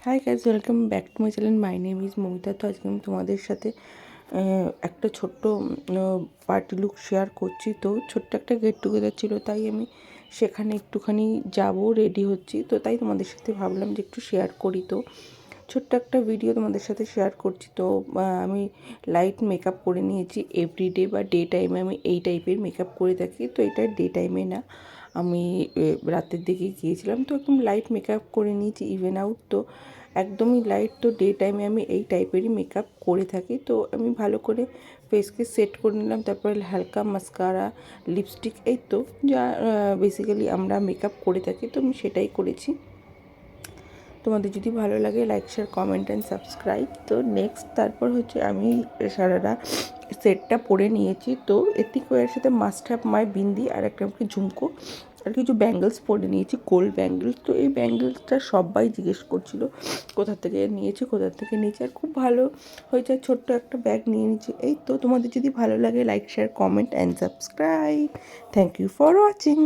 High guys, welcome back to my channel. My name is Momita. তো আজকে আমি তোমাদের সাথে একটা ছোট্ট পার্টি লুক শেয়ার করছি। তো ছোট্ট একটা গেট টুগেদার ছিল, তাই আমি সেখানে একটুখানি যাব, রেডি হচ্ছি। তো তাই তোমাদের সাথে ভাবলাম যে একটু শেয়ার করি। তো ছোট্ট একটা ভিডিও তোমাদের সাথে শেয়ার করছি। তো আমি লাইট মেকআপ করে নিয়েছি। এভরিডে বা ডে টাইমে আমি এই টাইপের মেকআপ করে থাকি। তো এটা ডে টাইমে না, আমি রাতের দিকে গিয়েছিলাম। তো একদম লাইট মেকআপ করে নিয়েছি, ইভেন আউট। তো একদমই লাইট। তো ডে টাইমে আমি এই টাইপেরই মেকআপ করে থাকি। তো আমি ভালো করে ফেসকে সেট করে নিলাম, তারপরে হালকা মাস্কারা, লিপস্টিক, এই তো যা বেসিক্যালি আমরা মেকআপ করে থাকি। তো আমি সেটাই করেছি। তোমাদের যদি ভালো লাগে like, share, comment and subscribe. তো নেক্সট তারপর হচ্ছে আমি সারারা সেটটা পরে নিয়েছি। তো এথনিক ওয়্যারের সাথে মাস্ট হ্যাভ মাই বিন্দি আর একটা ঝুমকো আর কিছু ব্যাঙ্গেলস পরে নিয়েছি, গোল্ড ব্যাঙ্গেলস। তো এই ব্যাঙ্গেলসটা সবাই জিজ্ঞেস করছিল কোথা থেকে নিয়েছি, আর খুব ভালো হয়েছে। ছোট্ট একটা ব্যাগ নিয়ে নিয়েছি। এই তো তোমাদের যদি ভালো লাগে like, share, comment and subscribe. Thank you for watching.